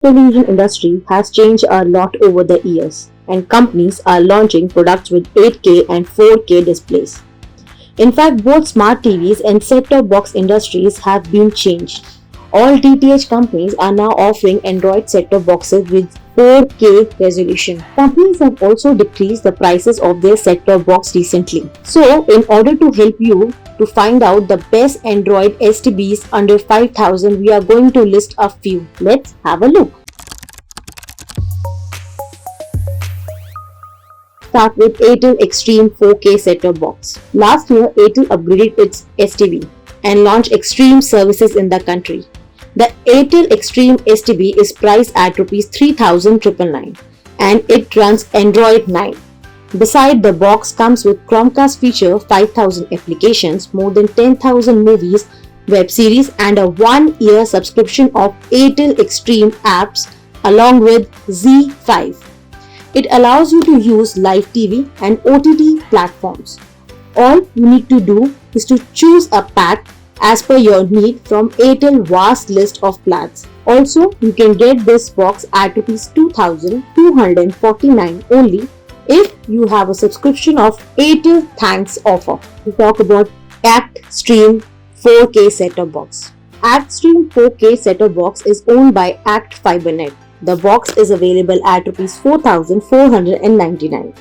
Television industry has changed a lot over the years, and companies are launching products with 8K and 4K displays. In fact, both smart TVs and set-top box industries have been changed. All DTH companies are now offering Android set-top boxes with 4K resolution. Companies have also decreased the prices of their set-top box recently. So, in order to help you to find out the best Android STBs under 5000, we are going to list a few. Let's have a look. Start with Airtel Xtreme 4K set-top box. Last year, Airtel upgraded its STB and launched Xtreme services in the country. The Airtel Xtreme STB is priced at Rs 3,999 and it runs Android 9. Beside the box comes with Chromecast feature, 5000 applications, more than 10,000 movies, web series and a 1-year subscription of Airtel Xtreme apps along with ZEE5. It allows you to use live TV and OTT platforms. All you need to do is to choose a pack as per your need from Airtel vast list of plans. Also, you can get this box at Rs 2,249 only if you have a subscription of Airtel Thanks offer. We talk about ActStream 4K set-top box. ActStream 4K set-top box is owned by Act FiberNet. The box is available at Rs 4,499.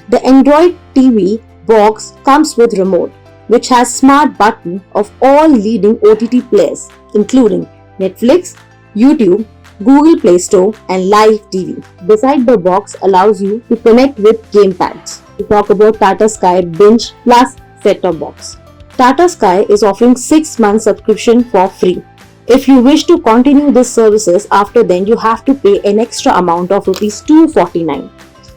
The Android TV box comes with remote, which has smart button of all leading OTT players, including Netflix, YouTube, Google Play Store, and Live TV. Beside the box allows you to connect with gamepads. We talk about Tata Sky Binge Plus set-top box. Tata Sky is offering 6 months subscription for free. If you wish to continue these services after then, you have to pay an extra amount of Rs 249.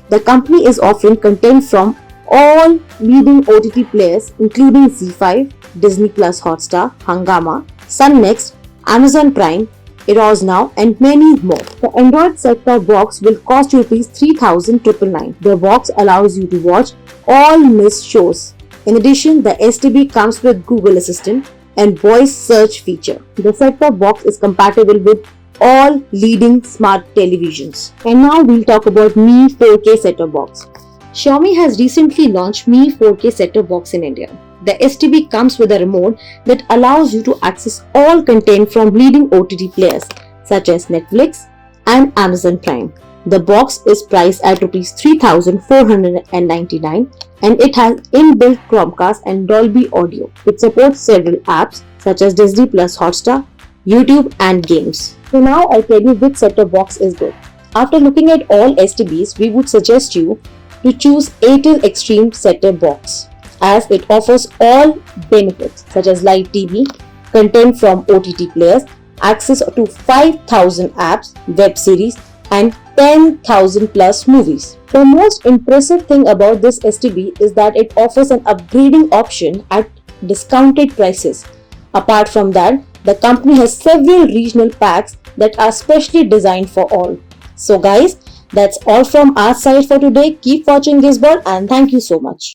The company is offering content from all leading OTT players including ZEE5, Disney Plus Hotstar, Hungama, Sun Next, Amazon Prime, Eros Now and many more. The Android set-top box will cost you Rs 3,999. The box allows you to watch all missed shows. In addition, the STB comes with Google Assistant and voice search feature. The set-top box is compatible with all leading smart televisions. And now we'll talk about Mi 4K set-top box. Xiaomi has recently launched Mi 4K set-top box in India. The STB comes with a remote that allows you to access all content from leading OTT players such as Netflix and Amazon Prime. The box is priced at Rs 3,499 and it has inbuilt Chromecast and Dolby Audio. It supports several apps such as Disney Plus Hotstar, YouTube and games. So now I'll tell you which set-top box is good. After looking at all STBs, we would suggest you to choose Airtel Xtreme set-top box as it offers all benefits such as live TV, content from OTT players, access to 5,000 apps, web series and 10,000 plus movies. The most impressive thing about this STB is that it offers an upgrading option at discounted prices. Apart from that, the company has several regional packs that are specially designed for all. So guys, that's all from our side for today. Keep watching Gizball and thank you so much.